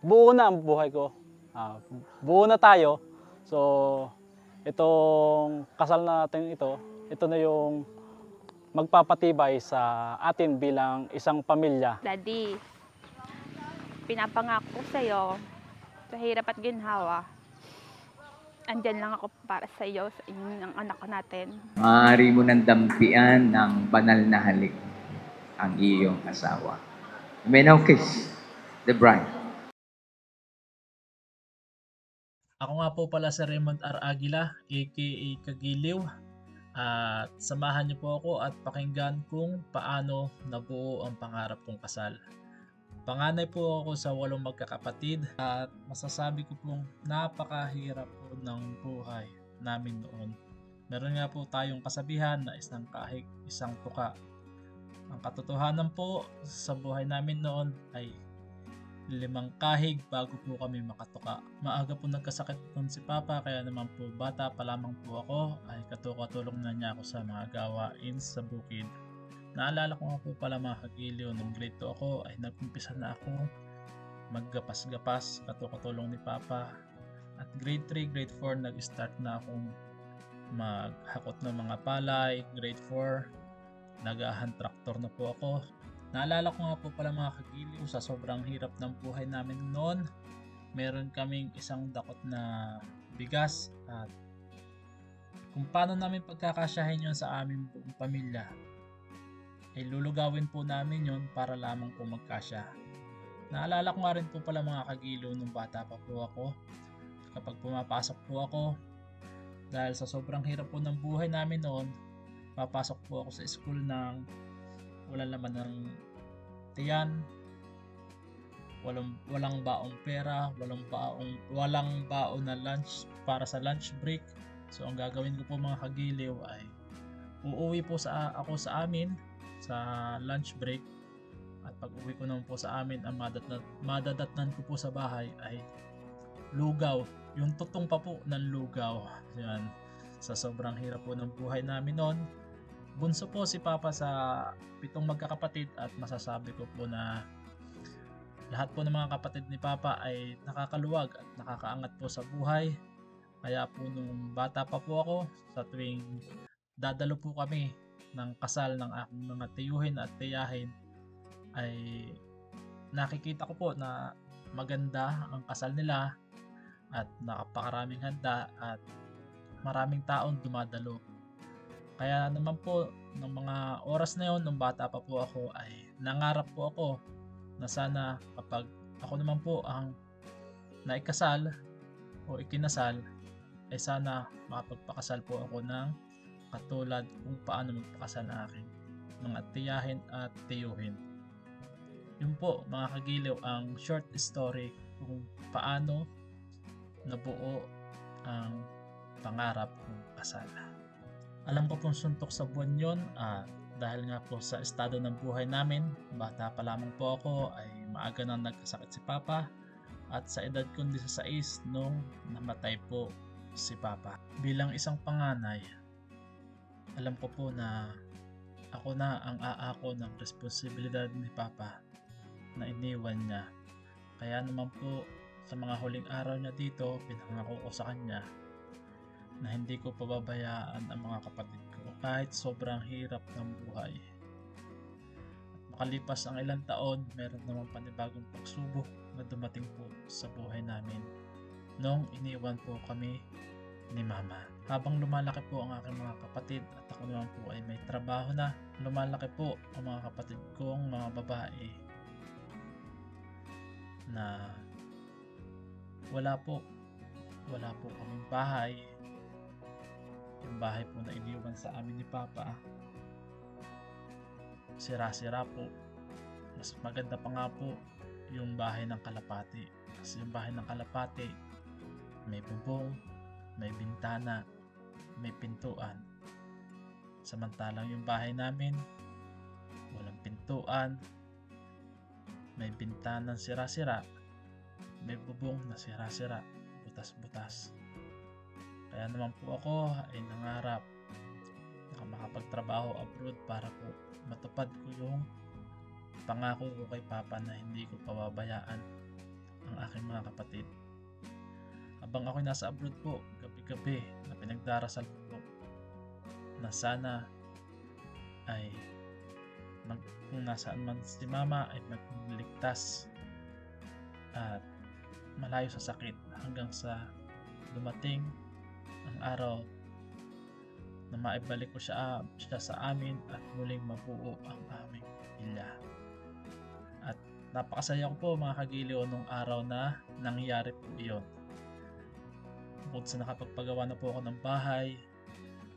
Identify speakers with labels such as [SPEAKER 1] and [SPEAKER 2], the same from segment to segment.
[SPEAKER 1] buo na ang buhay ko. Buo na tayo. So, itong kasal natin ito na yung magpapatibay sa atin bilang isang pamilya.
[SPEAKER 2] Daddy, pinapangako ko sa'yo, sa hirap at ginhawa, andyan lang ako para sa iyo, sa inyo ng anak natin.
[SPEAKER 3] Maaari mo nang dampian ng banal na halik ang iyong asawa. You may now kiss the bride.
[SPEAKER 4] Ako nga po pala si Raymond R. Aguila, aka Kagiliw. At samahan niyo po ako at pakinggan kung paano nabuo ang pangarap kong kasal. Panganay po ako sa 8 magkakapatid at masasabi ko pong napakahirap po ng buhay namin noon. Meron nga po tayong kasabihan na isang kahig, isang tuka. Ang katotohanan po sa buhay namin noon ay 5 kahig bago po kami makatuka. Maaga po nagkasakit noon si Papa, kaya naman po bata pa lamang po ako ay katulong na niya ako sa mga gawain sa bukid. Naalala ko nga po pala mga kagiliw, nung grade 2 ako ay nag-umpisa na ako maggapas-gapas, katulong ni Papa. At grade 3, grade 4 nag-start na akong maghakot ng mga palay. Grade 4 nag-hand tractor na po ako. Naalala ko nga po pala mga kagiliw, sa sobrang hirap ng buhay namin noon, meron kaming isang dakot na bigas at kung paano namin pagkakasyahin yun sa aming buong pamilya, ay lulugawin po namin yun para lamang po magkasya. Naalala ko nga rin po pala mga kagiliw, nung bata pa po ako, kapag pumapasok po ako, dahil sa sobrang hirap po ng buhay namin noon, papasok po ako sa school ng walang laman ng tiyan, walang baong pera, walang baon na lunch para sa lunch break. So ang gagawin ko po mga kagiliw ay uuwi po ako sa amin sa lunch break, at pag uwi ko naman po sa amin, ang madadatnan ko po sa bahay ay lugaw, yung tutong pa po ng lugaw. Yan. Sa sobrang hirap po ng buhay namin noon, bunso po si Papa sa 7 magkakapatid, at masasabi ko po na lahat po ng mga kapatid ni Papa ay nakakaluwag at nakakaangat po sa buhay. Kaya po nung bata pa po ako, sa tuwing dadalo po kami ng kasal ng aking mga tiyuhin at tiyahin, ay nakikita ko po na maganda ang kasal nila at napakaraming handa at maraming taong dumadalo. Kaya naman po, ng mga oras na yon, nung bata pa po ako, ay nangarap po ako na sana kapag ako naman po ang naikasal o ikinasal, ay sana makapagpakasal po ako ng katulad kung paano magpakasal ang aking mga tiyahin at tiyuhin. Yun po mga kagiliw ang short story kung paano nabuo ang pangarap kong kasal. Alam ko pong suntok sa buwan yun, dahil nga po sa estado ng buhay namin, bata pa lamang po ako, ay maaga nang nagkasakit si Papa, at sa edad kong 16 nung namatay po si Papa. Bilang isang panganay, alam ko po na ako na ang aako ng responsibilidad ni Papa na iniwan niya. Kaya naman po sa mga huling araw niya dito, pinangako ko sa kanya na hindi ko pababayaan ang mga kapatid ko kahit sobrang hirap ng buhay. At makalipas ang ilang taon, meron naman panibagong pagsubok na dumating po sa buhay namin nung iniwan po kami ni Mama. Habang lumalaki po ang aking mga kapatid at ako naman po ay may trabaho na, lumalaki po ang mga kapatid kong mga babae na wala po kaming bahay. Yung bahay po na iniwan sa amin ni Papa, sira-sira po. Mas maganda pa nga po yung bahay ng kalapati, kasi yung bahay ng kalapati may bubong, may bintana, may pintuan. Samantalang yung bahay namin walang pintuan, may bintanang sira-sira, may bubong na sira-sira, butas-butas. Kaya naman po ako ay nangarap na makapagtrabaho abroad para po matupad ko yung pangako ko kay Papa na hindi ko pababayaan ang aking mga kapatid. Habang ako'y nasa abroad po, gabi-gabi na pinagdarasal ko po na sana ay kung nasaan man si mama ay magligtas at malayo sa sakit hanggang sa dumating ang araw na maibalik ko siya sa amin at muling mabuo ang aming pamilya. At napakasaya ko po mga kagiliw nung araw na nangyari po iyon. Bukod sa nakapagpagawa na po ako ng bahay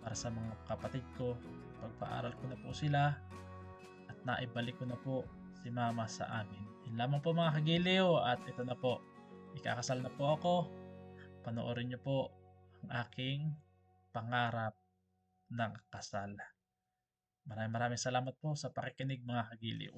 [SPEAKER 4] para sa mga kapatid ko, pagpaaral ko na po sila at naibalik ko na po si mama sa amin. Yun lamang po mga kagiliw at ito na po, ikakasal na po ako. Panoorin niyo po ang aking pangarap ng kasal. Maraming salamat po sa pakikinig mga kagiliw.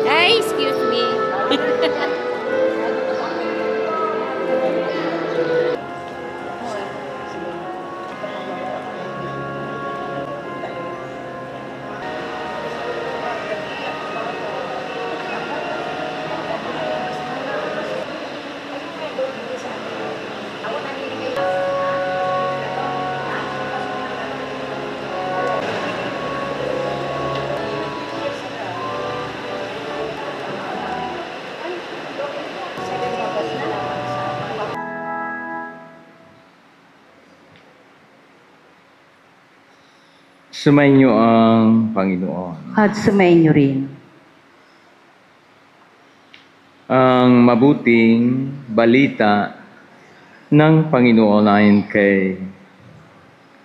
[SPEAKER 5] Hey, excuse me.
[SPEAKER 3] Sumainyo ang Panginoon.
[SPEAKER 6] At sumainyo rin.
[SPEAKER 3] Ang mabuting balita ng Panginoon ayon kay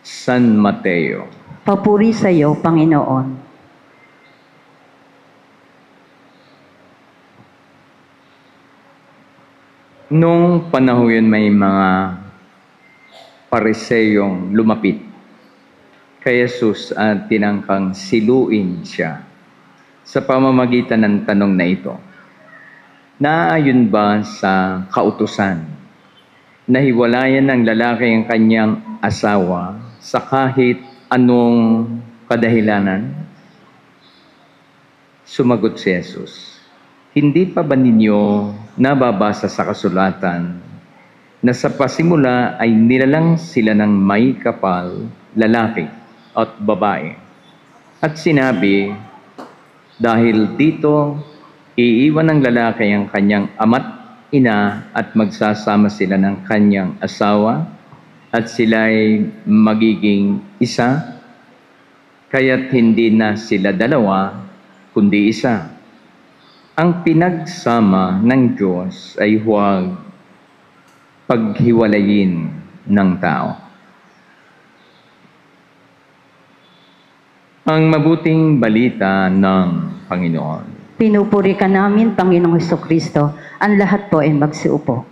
[SPEAKER 3] San Mateo.
[SPEAKER 6] Papuri sa iyo, Panginoon.
[SPEAKER 3] Nung panahon yun may mga pariseyong lumapit kay Jesus at tinangkang siluin siya sa pamamagitan ng tanong na ito. Naayon ba sa kautusan na hiwalayan ng lalaki ang kanyang asawa sa kahit anong kadahilanan? Sumagot si Jesus, hindi pa ba ninyo nababasa sa kasulatan na sa pasimula ay nilalang sila ng may kapal, lalaki at babae? At sinabi, dahil dito, iiwan ng lalaki ang kanyang ama't ina at magsasama sila ng kanyang asawa at sila'y magiging isa, kaya't hindi na sila dalawa, kundi isa. Ang pinagsama ng Diyos ay huwag paghiwalayin ng tao. Ang mabuting balita ng Panginoon.
[SPEAKER 6] Pinupuri ka namin, Panginoong Hesukristo. Ang lahat po ay magsiupo.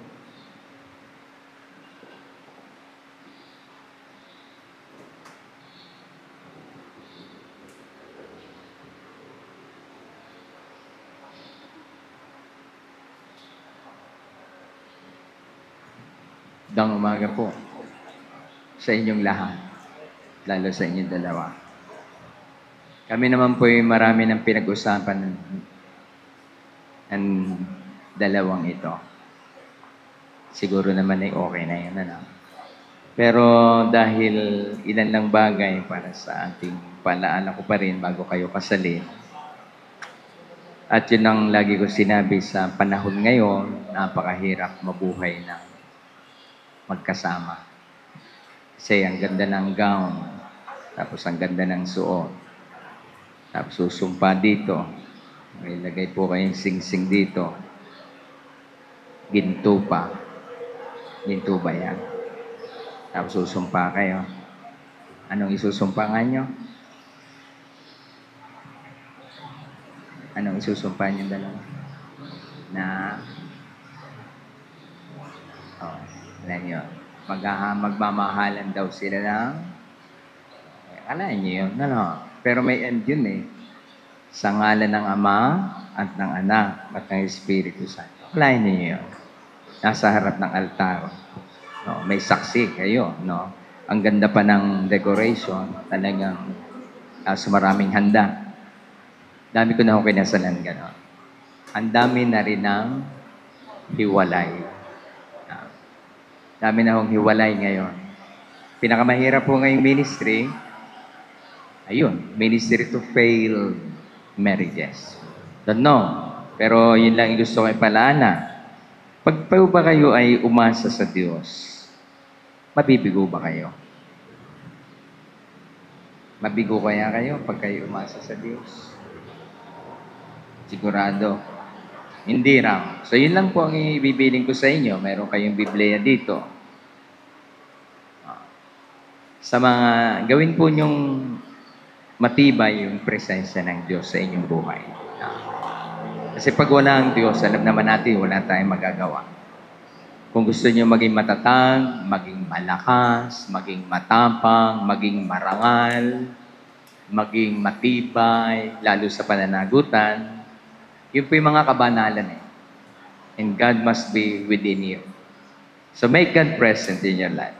[SPEAKER 3] Magandang umaga po sa inyong lahat, lalo sa inyong dalawa. Kami naman po ay marami ng pinag-usapan ng dalawang ito. siguro naman ay okay na yun. Ano? Pero dahil ilan lang bagay para sa ating palaala ko pa rin bago kayo kasalin. At yun ang lagi ko sinabi sa panahon ngayon, napakahirap mabuhay na magkasama. Kasi ang ganda ng gown, tapos ang ganda ng suot, tapos susumpa dito, may lagay po kayong sing-sing dito, ginto pa. Ginto ba yan? Tapos susumpa kayo. Anong isusumpangan nyo? Anong isusumpa nyo dalawa? Na, alam nyo, magmamahalan daw sila ng, alam nyo yun, ano? Pero may end yun eh. Sa ngalan ng Ama at ng Anak at ng Espiritu Santo. Alam nyo yun. Nasa harap ng altar. No, may saksi kayo, no? Ang ganda pa ng decoration, talagang sa maraming handa. Dami ko na akong kinasalan gano'n. Ang dami na rin ng hiwalay. Dami na akong hiwalay ngayon. Pinakamahirap po ngayong ministry, ayun, ministry to fail marriages. Don't know. Pero yun lang yung gusto ko ipalaana. Pag pa ba kayo ay umasa sa Diyos, mabibigo ba kayo? Mabigo kaya kayo pag kayo umasa sa Diyos? Sigurado. Hindi raw. So, yun lang po ang ibibiling ko sa inyo. Meron kayong Biblia dito. Sa mga, gawin po nyong matibay yung presensya ng Diyos sa inyong buhay. Kasi pag wala ang Diyos, alam naman natin, wala tayong magagawa. Kung gusto nyo maging matatag, maging malakas, maging matapang, maging marangal, maging matibay, lalo sa pananagutan, yun po yung mga kabanalan eh. And God must be within you. So make God present in your life.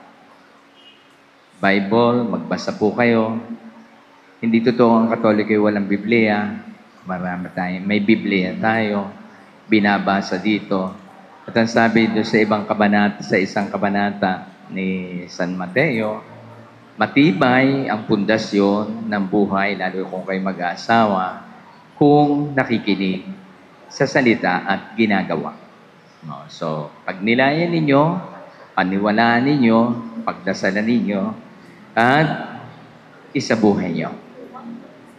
[SPEAKER 3] Bible, magbasa po kayo. Hindi totoo ang Katoliko ay walang Biblia. Marami tayo. May Biblia tayo. Binabasa dito. At ang sabi doon sa ibang kabanata, sa isang kabanata ni San Mateo, matibay ang pundasyon ng buhay, lalo kung kayo mag-aasawa, kung nakikinig sa salita at ginagawa. So, pag nilayan ninyo, paniwalaan ninyo, pagdasalan ninyo, at isabuhay nyo.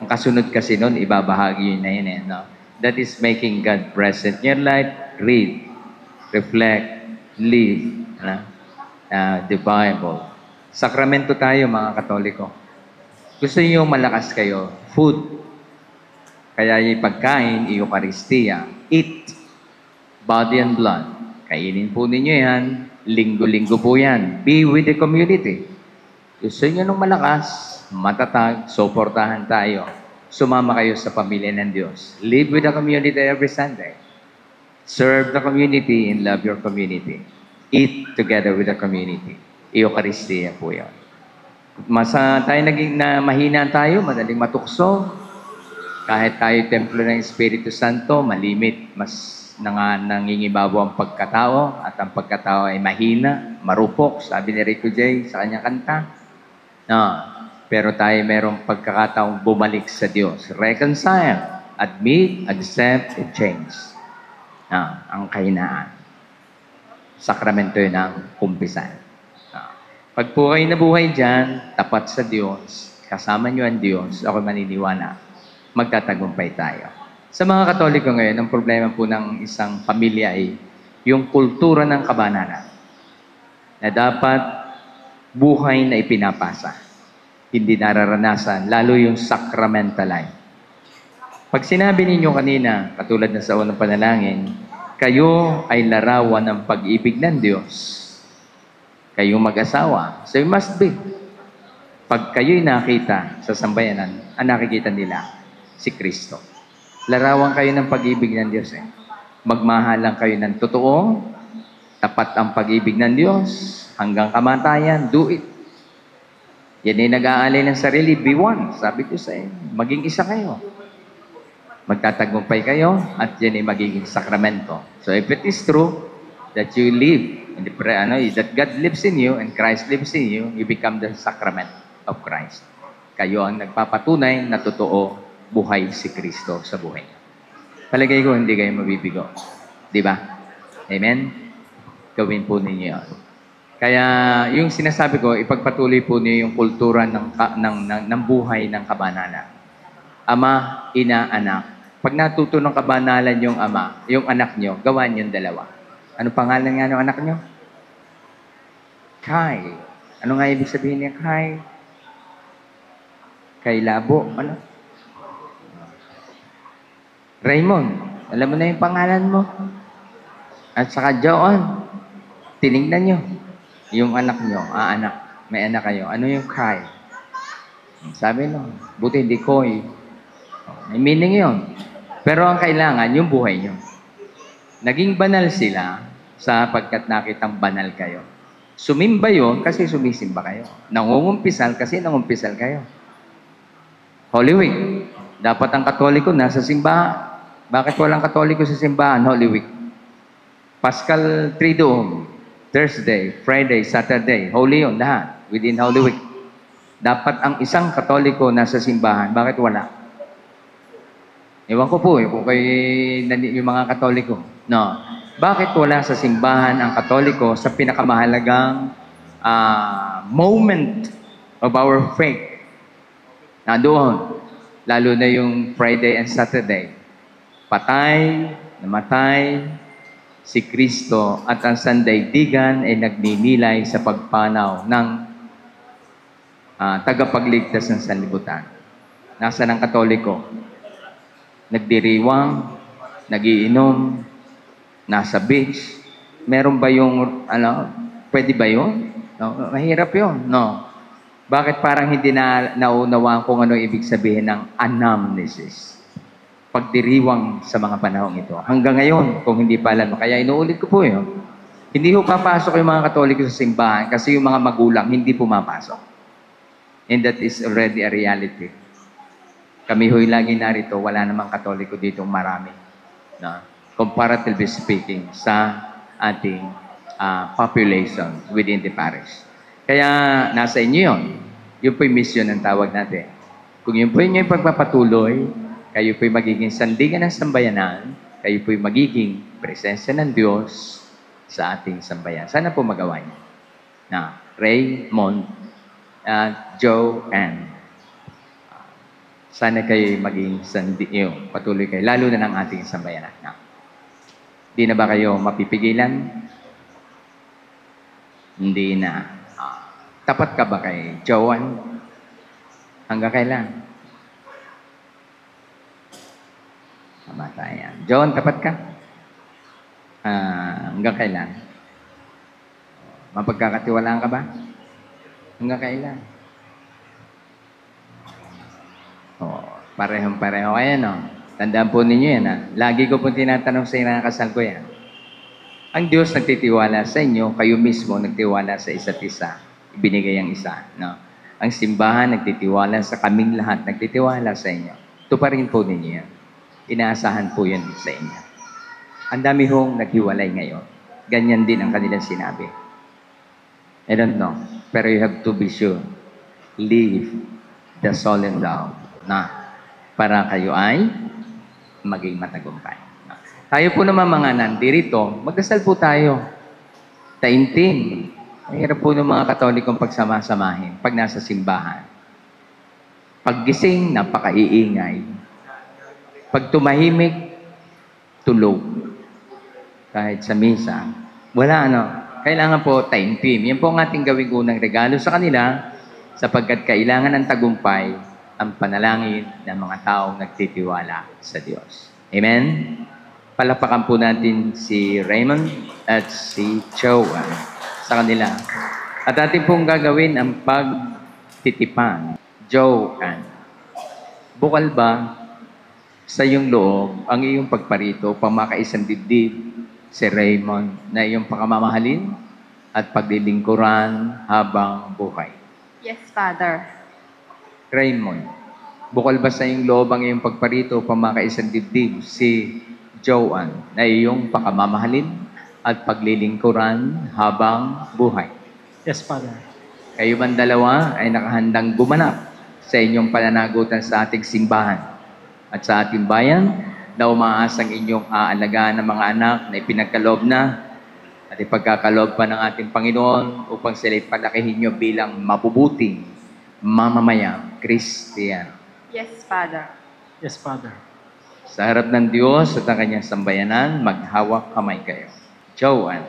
[SPEAKER 3] Ang kasunod kasi nun, ibabahagi yun na yun. No? That is making God present in your life. Read, reflect, live. The Bible. Sakramento tayo, mga Katoliko. Gusto niyo malakas kayo, food. Kaya yung pagkain, Eucharistia. Eat. Body and blood. Kainin po ninyo yan. Linggo-linggo po yan. Be with the community. Gusto niyo nung malakas, matatag, suportahan tayo. Sumama kayo sa pamilya ng Diyos. Live with the community every Sunday. Serve the community and love your community. Eat together with the community. Eucharistia po yan. Tayo naging na mahina tayo, madaling matukso. Kahit tayo templo ng Espiritu Santo, malimit, mas nangingibabaw ang pagkatao at ang pagkatao ay mahina, marupok, sabi ni Rico J. sa kanyang kanta. No. Pero tayo merong pagkakataong bumalik sa Diyos. Reconcile, admit, accept, and change. Ang kahinaan. Sakramento yun ang kumpisan. Pag po kayo nabuhay dyan, tapat sa Diyos, kasama nyo ang Diyos, ako maniniwala, magtatagumpay tayo. Sa mga Katoliko ngayon, ang problema po ng isang pamilya ay yung kultura ng kabanalan na dapat buhay na ipinapasa. Hindi nararanasan, lalo yung sacramental life. Pag sinabi ninyo kanina, katulad na sa unang panalangin, kayo ay larawan ng pag-ibig ng Diyos. Kayong mag-asawa. So you must be. Pag kayo'y nakita sa sambayanan, ang nakikita nila, si Kristo. Larawan kayo ng pag-ibig ng Diyos. Magmahalan kayo ng totoo, tapat ang pag-ibig ng Diyos, hanggang kamatayan, do it. Yan ay nag-aalay ng sarili, be one. Sabi ko sa inyo, maging isa kayo. Magtatagumpay kayo, at yan ay magiging sakramento. So if it is true, that you live in the that God lives in you and Christ lives in you, you become the sacrament of Christ. Kayo ang nagpapatunay na totoo buhay si Kristo sa buhay niyo. Palagay ko hindi kayo mabibigo. Di ba? Amen? Gawin po ninyo yun. Kaya yung sinasabi ko, ipagpatuloy po niyo yung kultura ng buhay ng kabanalan. Ama, ina, anak. Pag natuto ng kabanalan yung ama, yung anak nyo, gawan yung dalawa. Ano pangalan nga ng anak nyo? Kai. Ano nga ibig sabihin niya, Kai? Kay Labo. Ano? Raymond. Alam mo na yung pangalan mo. At saka Joan. Tinignan nyo. Yung anak nyo. Anak. May anak kayo. Ano yung Kai? Sabi no. Buti hindi Koy. May meaning yun. Pero ang kailangan, yung buhay nyo. Naging banal sila sapagkat nakitang banal kayo. Sumimba yun kasi sumisimba kayo. Nangungumpisal kasi nangumpisal kayo. Holy Week. Dapat ang Katoliko nasa simbahan. Bakit walang Katoliko sa simbahan? Holy Week. Paschal Triduum. Thursday, Friday, Saturday. Holy yun, lahat. Within Holy Week. Dapat ang isang Katoliko nasa simbahan. Bakit wala? Ewan ko po kung kayo yung mga Katoliko. No. Bakit wala sa simbahan ang Katoliko sa pinakamahalagang moment of our faith? Nandoon. Lalo na yung Friday and Saturday. Patay, namatay, si Kristo at ang sandaigdigan ay nagninilay sa pagpanaw ng tagapagligtas ng sanlibutan. Nasa ng Katoliko? Nagdiriwang, nagiinom, nasa beach. Meron ba yung, pwede ba yun? No, mahirap yun. No. Bakit parang hindi naunawaan kung ano ibig sabihin ng anamnesis? Pagdiriwang sa mga panahong ito. Hanggang ngayon, kung hindi pa alam, kaya inuulit ko po yun. Hindi ho papasok yung mga Katoliko sa simbahan kasi yung mga magulang hindi pumapasok. And that is already a reality. Kami ho'y lagi narito, wala namang Katoliko ditong marami. No? Comparatively speaking, sa ating population within the parish. Kaya nasa inyo yun. Yun po'y mission ang tawag natin. Kung yun po yung pagpapatuloy, kayo po'y magiging sandigan ng sambayanan, kayo po'y magiging presensya ng Diyos sa ating sambayan. Sana po magawa niyo. Na Raymond, Joanne, sana kayo maging patuloy kayo, lalo na ng ating sambayanan. Hindi na ba kayo mapipigilan? Hindi na. Tapat ka ba kay Joanne? Hanggang kailan? Kamatayan. Joan, tapat ka? Hanggang kailan? Mapagkakatiwalaan ka ba? Hanggang kailan? Parehong-pareho kayo, no? Tandaan po ninyo yan, Lagi ko po tinatanong sa inyo, kasal ko yan. Ang Diyos nagtitiwala sa inyo, kayo mismo nagtiwala sa isa't isa. Ibinigay ang isa, no? Ang simbahan nagtitiwala sa kaming lahat, nagtitiwala sa inyo. Ito pa rin po ninyo yan. Inaasahan po yan sa inyo. Ang dami hong naghiwalay ngayon. Ganyan din ang kanilang sinabi. I don't know. Pero you have to be sure. Leave the solemn vow na para kayo ay maging matagumpay. Tayo po naman mga nandirito, magdasal po tayo. Taimtim. Mahirap po ng mga Katolikong pagsama-samahin pag nasa simbahan. Paggising, napakaiingay. Pag tumahimik, tulog. Kahit sa misa. Wala Kailangan po taimtim. Yan po ang ating gawing unang regalo sa kanila sapagkat kailangan ng tagumpay ang panalangin ng mga taong nagtitiwala sa Diyos. Amen? Palapakan po natin si Raymond at si Joanne sa kanila. At ating pong gagawin ang pagtitipan. Joanne, bukal ba sa iyong loob ang iyong pagparito upang makaisang dibdib si Raymond na iyong pakamamahalin at paglilingkuran habang buhay?
[SPEAKER 2] Yes, Father.
[SPEAKER 3] Raymond, bukal ba sa iyong loob ang iyong pagparito upang makaisang dibdib si Joanne na iyong pakamamahalin at paglilingkuran habang buhay.
[SPEAKER 1] Yes, Father.
[SPEAKER 3] Kayo man dalawa ay nakahandang gumanap sa inyong pananagutan sa ating simbahan at sa ating bayan na umaasang inyong aalagaan ng mga anak na ipinagkaloob na at ipagkakaloob pa ng ating Panginoon upang sila'y palakihin nyo bilang mabubuting mamamayang Kristiyano.
[SPEAKER 5] Yes, Father.
[SPEAKER 1] Yes, Father.
[SPEAKER 3] Sa harap ng Diyos at ang kanyang sambayanan, maghawak kamay kayo. Joanne,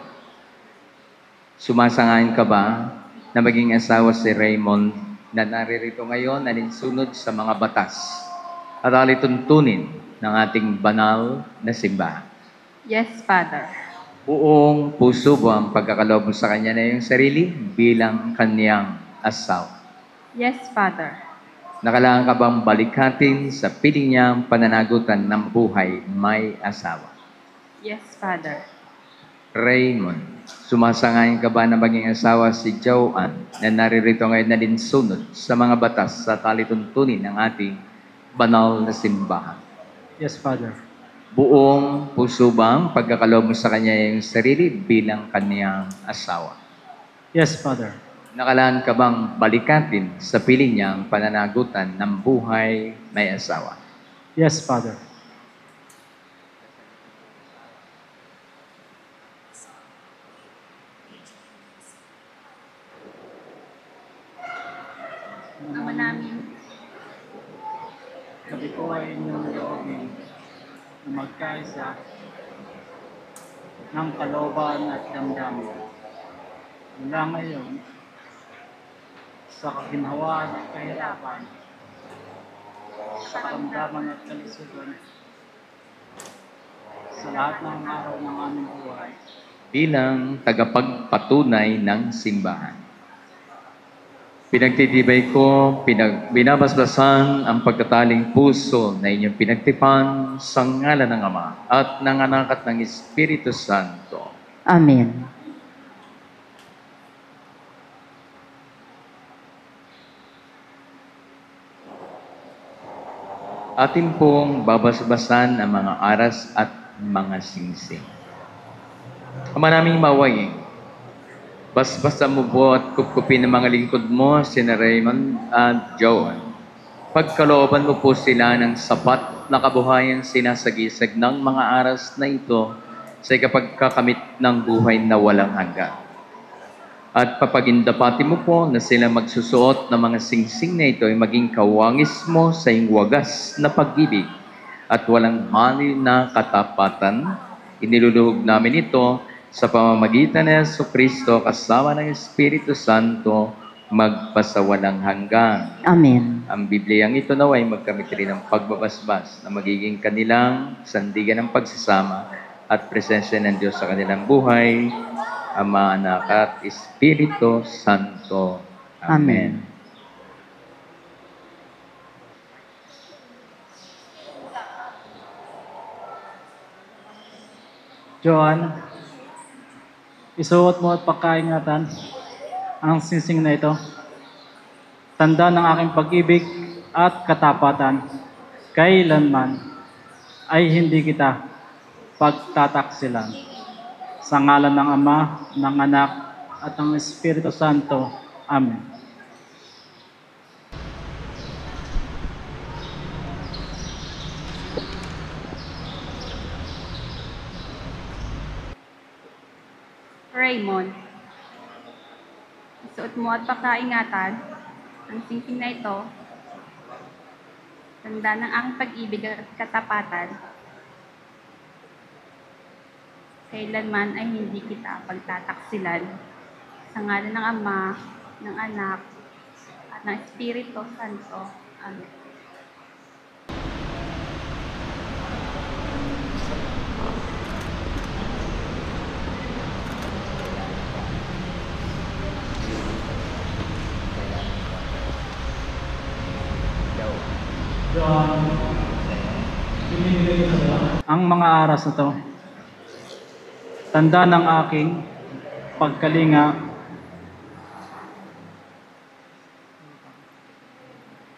[SPEAKER 3] sumasangayon ka ba na maging asawa si Raymond na naririto ngayon na ninsunod sa mga batas at alituntunin ng ating banal na simbahan?
[SPEAKER 5] Yes, Father.
[SPEAKER 3] Buong puso mo ang pagkakaloob mo sa kanya na iyong sarili bilang kanyang asawa.
[SPEAKER 5] Yes, Father.
[SPEAKER 3] Nakalaan ka bang balikatin sa piling niyang pananagutan ng buhay may asawa?
[SPEAKER 5] Yes, Father.
[SPEAKER 3] Raymond, sumasangayon ka ba na maging asawa si Joanne na naririto ngayon na linsunod sa mga batas sa talituntunin ng ating banal na simbahan?
[SPEAKER 1] Yes, Father.
[SPEAKER 3] Buong puso bang pagkakaloob mo sa kanya yung sarili bilang kanyang asawa?
[SPEAKER 1] Yes, Father.
[SPEAKER 3] Nakalaan ka bang balikatin sa piling niyang pananagutan ng buhay may asawa?
[SPEAKER 1] Yes, Father.
[SPEAKER 5] Ama namin,
[SPEAKER 1] Sabi ko ay inyong loobin na magkaisa ng kalooban at damdamin. Mula ngayon, sa kaginhawaan at kahirapan, sa karamdaman at kalusugan, sa lahat ng araw ng aming buhay.
[SPEAKER 3] Bilang tagapagpatunay ng simbahan. Pinagtitibay ko, binabasbasan ang pagtataling puso na inyong pinagtipan sa ngalan ng Ama at ng Anak at ng Espiritu Santo.
[SPEAKER 6] Amen.
[SPEAKER 3] Atin pong babasbasan ang mga aras at mga singsing. Ama naming maway, basbasan mo po at kupkupin ng mga lingkod mo, sina Raymond at Joanne. Pagkalooban mo po sila ng sapat na kabuhayan sinasagisag ng mga aras na ito sa ikapagkakamit ng buhay na walang hanggan. At papagindapati mo po na sila magsusuot ng mga singsing na ito ay maging kawangis mo sa iyong wagas na pag-ibig at walang mali na katapatan. Iniluluhog namin ito sa pamamagitan ni Jesucristo kasama ng Espiritu Santo magpasawalang hanggan.
[SPEAKER 6] Amen.
[SPEAKER 3] Ang Bibliang ito naway magkamit rin ng pagbabasbas na magiging kanilang sandigan ng pagsasama at presensya ng Diyos sa kanilang buhay, Ama, Anak at Espiritu Santo. Amen.
[SPEAKER 1] Joanne, isuot mo at pagkaingatan ang singsing na ito. Tanda ng aking pag-ibig at katapatan. Kailanman ay hindi kita pagtataksilan. Sa ngalan ng Ama, ng Anak, at ng Espiritu Santo. Amen.
[SPEAKER 5] Raymond, isuot mo at pakaingatan ang singsing na ito. Tanda ng aking pag-ibig at katapatan. Kailanman ay hindi kita pagtataksilan. Sa ngalan ng Ama, ng Anak, at ng Espiritu Santo. Amen.
[SPEAKER 1] Ang mga aras na to, tanda ng aking pagkalinga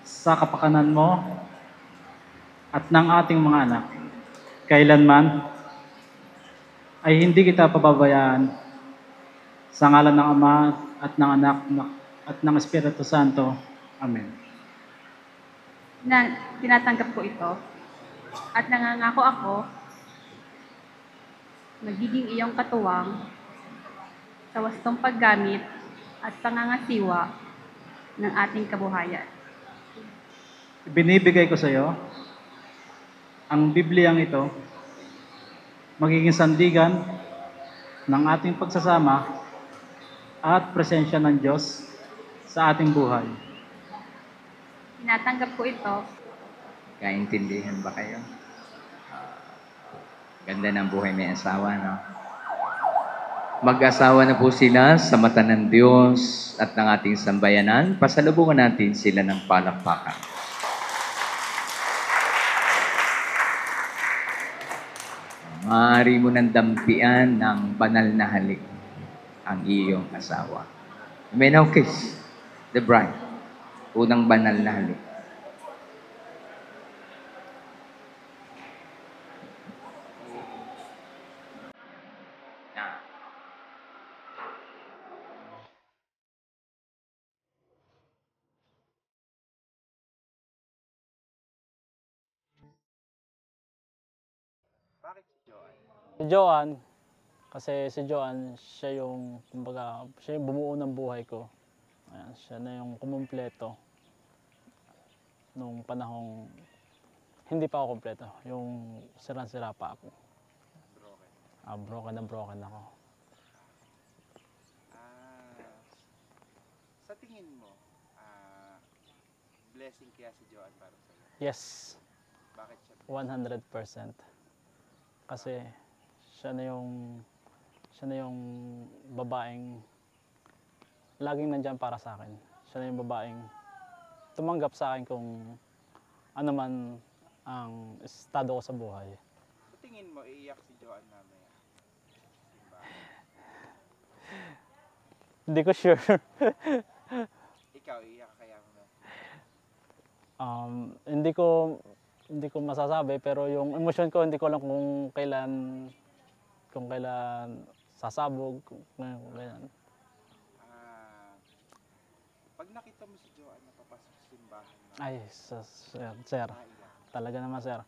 [SPEAKER 1] sa kapakanan mo at ng ating mga anak. Kailanman ay hindi kita pababayaan. Sa ngalan ng Ama at ng Anak at ng Espiritu Santo. Amen.
[SPEAKER 5] Tinatanggap ko ito at nangangako ako magiging iyong katuwang sa wastong paggamit at pangangasiwa ng ating kabuhayan.
[SPEAKER 1] Ibinibigay ko sa iyo ang Bibliang ito, magiging sandigan ng ating pagsasama at presensya ng Diyos sa ating buhay.
[SPEAKER 5] Tinatanggap ko ito
[SPEAKER 3] Kaintindihan ba kayo? Ganda ng buhay may asawa, no? Mag-asawa na po sila sa mata ng Diyos at ng ating sambayanan. Pasalubungan natin sila ng palakpakan. Maaari mo nang dampian ng banal na halik ang iyong asawa. You may now kiss the bride. Unang banal na halik.
[SPEAKER 1] Si Joan, kasi si Joan, siya yung, kumbaga, siya yung bumuo ng buhay ko. Ayan, siya na yung kumumpleto nung panahong hindi pa ako kumpleto. Yung sirang-sira pa ako. Broken ako.
[SPEAKER 7] Sa tingin mo, blessing kaya si Joan para sa iyo?
[SPEAKER 1] Yes,
[SPEAKER 7] Bakit siya?
[SPEAKER 1] 100%. Kasi siya na yung babaeng laging nandyan para sa akin. Siya na yung babaeng tumanggap sa akin kung ano man ang estado ko sa buhay.
[SPEAKER 7] Sa tingin mo, iiyak si Joan mamaya?
[SPEAKER 1] Hindi ko sure.
[SPEAKER 7] Ikaw, iiyak kaya mo?
[SPEAKER 1] Hindi ko masasabi, pero yung emosyon ko hindi ko alam kung kailan sasabog, kung kailan.
[SPEAKER 7] Pag nakita mo si Joan napapasok sa simbahan na,
[SPEAKER 1] Ay, sir, talaga naman sir.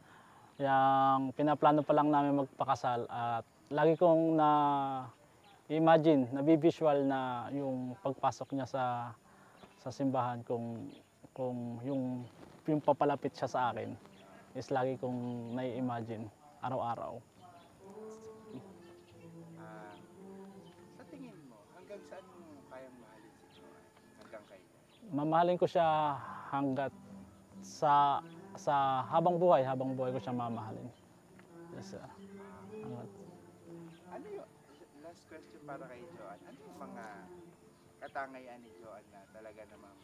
[SPEAKER 1] Yung pinaplano pa lang namin magpakasal at lagi kong na-imagine, nabivisual na yung pagpasok niya sa simbahan kung yung papalapit siya sa akin is lagi kong nai-imagine araw-araw.
[SPEAKER 7] sa tingin mo, hanggang saan mo kayang mahalin si Joan? Hanggang kailan?
[SPEAKER 1] Mamahalin ko siya hanggat sa habang buhay ko siya mamahalin. Yes, sir.
[SPEAKER 7] Ano yung, last question para kay Joan, ano yung mga katangayan ni Joan na talaga namang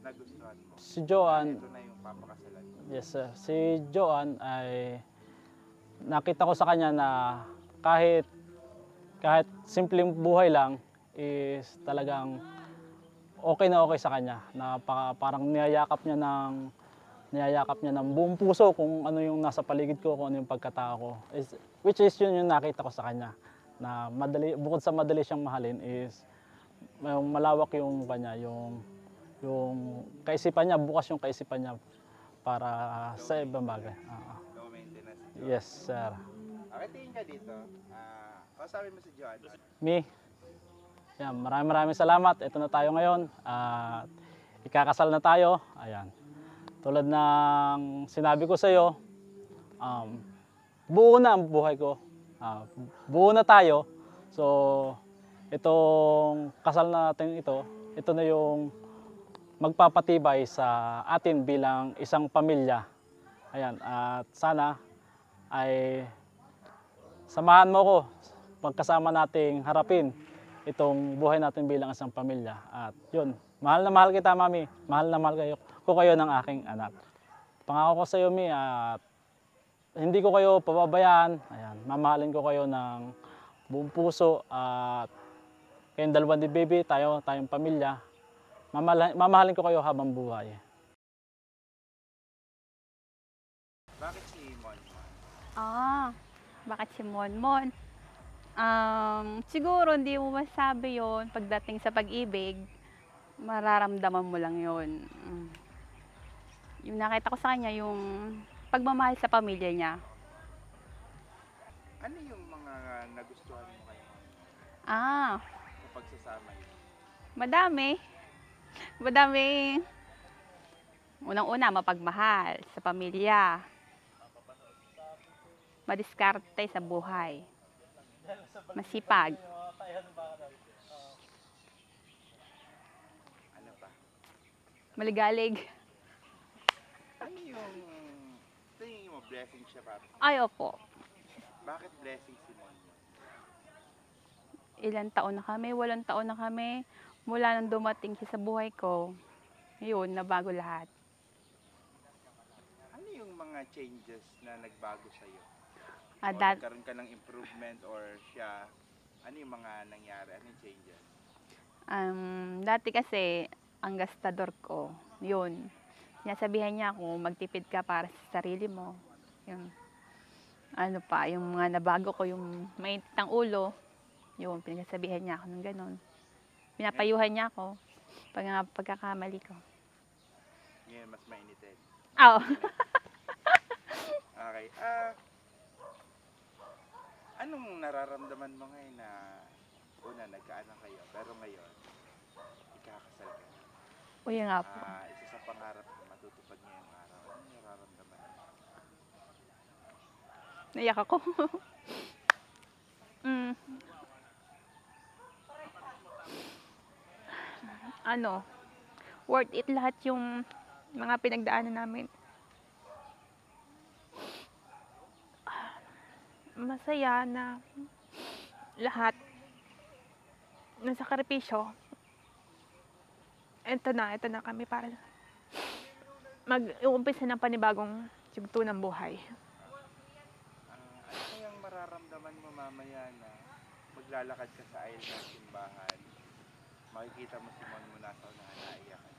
[SPEAKER 7] nagustuhan mo?
[SPEAKER 1] Si Joan,
[SPEAKER 7] Ito na yung papakasalan mo.
[SPEAKER 1] yes sir, si Joan ay nakita ko sa kanya na kahit simpleng buhay lang is talagang okay na okay sa kanya. Parang niyayakap niya ng buong puso kung ano yung nasa paligid ko, kung ano yung pagkatao ko. Which is yun yung nakita ko sa kanya. Na bukod sa madali siyang mahalin is malawak yung kanya, yung kaisipan niya, bukas yung kaisipan niya para sa ibang bagay.
[SPEAKER 7] Low maintenance si Joan.
[SPEAKER 1] Yes, sir.
[SPEAKER 7] Okay, tingin ka dito. Kausapin mo si Joan.
[SPEAKER 1] Me, yan, maraming salamat. Ito na tayo ngayon. At ikakasal na tayo. Ayan. Tulad ng sinabi ko sa iyo, buo na ang buhay ko. Buo na tayo. So, itong kasal natin ito na yung magpapatibay sa atin bilang isang pamilya. Ayan, at sana ay samahan mo ko pagkasama nating harapin itong buhay natin bilang isang pamilya. At yun, mahal na mahal kita, Mami. Mahal na mahal ko kayo ng aking anak. Pangako ko sa iyo, Mi, at hindi ko kayo pababayaan. Ayan, mamahalin ko kayo ng buong puso at kayong dalawa ni Baby, tayong pamilya. Mamahalin ko kayo habang buhay.
[SPEAKER 7] Bakit si Monmon?
[SPEAKER 2] Bakit si Monmon? Siguro hindi mo masabi yon pagdating sa pag-ibig, mararamdaman mo lang yon. Yung nakita ko sa kanya, yung pagmamahal sa pamilya niya.
[SPEAKER 7] Ano yung mga nagustuhan mo kayo
[SPEAKER 2] Ah,
[SPEAKER 7] sa pagsasama niyo?
[SPEAKER 2] madami. Madami. Unang-una, mapagmahal sa pamilya. Madiskarte sa buhay. Masipag.
[SPEAKER 7] Ano pa?
[SPEAKER 2] Maligalig.
[SPEAKER 7] Ano yung tingin mo blessing siya para?
[SPEAKER 2] Ay, opo.
[SPEAKER 7] Bakit blessing si Mon?
[SPEAKER 2] Ilan taon na kami, 8 taon na kami. Mula nang dumating siya sa buhay ko, yun, nabago lahat.
[SPEAKER 7] Ano yung mga changes na nagbago sa'yo? O
[SPEAKER 2] That,
[SPEAKER 7] nagkaroon ka ng improvement or siya? Ano yung mga nangyari? Ano yung changes?
[SPEAKER 2] dati kasi, ang gastador ko, yun. Sinasabihan niya ako, magtipid ka para sa sarili mo. Yung, ano pa, yung mga nabago ko, yung mainit ng ulo, yun, pinagsasabihan niya ako ng ganon. Pinapayuhan niya ako pag pagkakamali ko.
[SPEAKER 7] Ngayon, mas mainitin.
[SPEAKER 2] Oo.
[SPEAKER 7] Okay. Anong nararamdaman mo ngayon na una, nagkaanak kayo, pero ngayon, ikakasal ka na?
[SPEAKER 2] Uy, nga po.
[SPEAKER 7] Isa sa pangarap mo, matutupad ngayong araw. Anong nararamdaman mo?
[SPEAKER 2] Naiyak ako. Ano, worth it lahat yung mga pinagdaanan namin. Masaya na lahat ng sakripisyo. Ito na kami para mag-uumpisa ng panibagong yugto ng buhay.
[SPEAKER 7] Ano kayang mararamdaman mo mamaya na maglalakad ka sa aisle ng simbahan? Makikita mo si Mon mo nasa unahan na iyakan.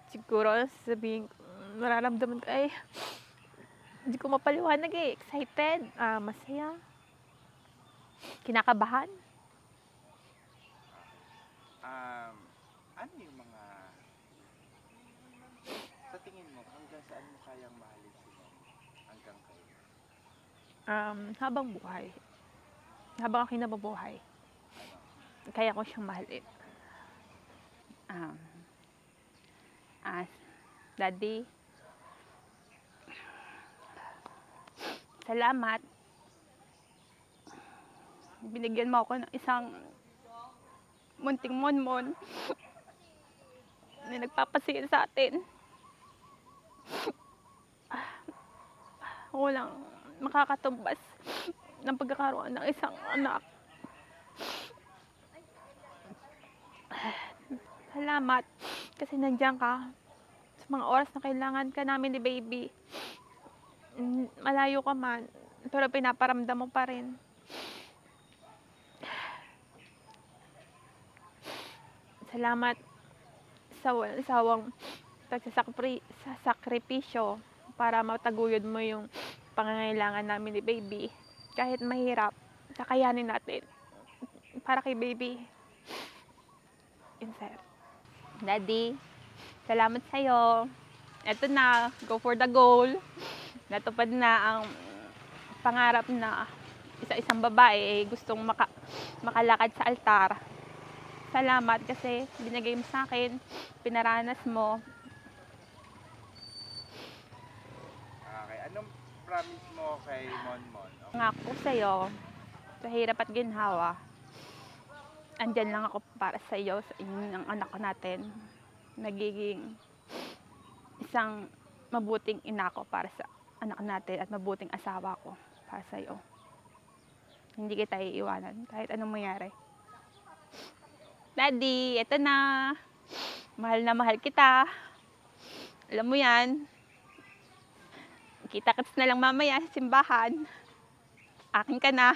[SPEAKER 2] Siguro sabihin ko, nararamdaman ko ay hindi ko mapaliwanag eh. Excited, masaya, kinakabahan.
[SPEAKER 7] Ano yung mga sa tingin mo hanggang saan mo kayang mahalin si Mon hanggang kayo?
[SPEAKER 2] Habang buhay. Habang ako nabubuhay. Kaya ko siyang mahalin. Daddy, salamat. Binigyan mo ako ng isang munting monmon na nagpapasaya sa atin. Walang makakatumbas ng pagkakaroon ng isang anak. Salamat kasi nandiyan ka sa mga oras na kailangan ka namin ni baby. Malayo ka man, pero pinaparamdam mo pa rin. Salamat sa walang sawang sakripisyo para mataguyod mo yung pangangailangan namin ni baby. Kahit mahirap, kakayanin natin para kay baby. Insert. Daddy, salamat sa'yo. Eto na, go for the goal. Natupad na ang pangarap na isa-isang babae gustong makalakad sa altar. Salamat kasi binigay mo sa akin, pinaranas mo.
[SPEAKER 7] Okay, anong promise mo kay Monmon?
[SPEAKER 2] Ngako ko sa'yo, sa hirap at ginhawa, andyan lang ako para sa iyo, sa inyong anak natin. Nagiging isang mabuting ina ko para sa anak natin at mabuting asawa ko para sa iyo. Hindi kita iiwanan kahit anong mangyari. Daddy, eto na. Mahal na mahal kita. Alam mo yan. Kita-kits na lang mamaya sa simbahan. Akin ka na.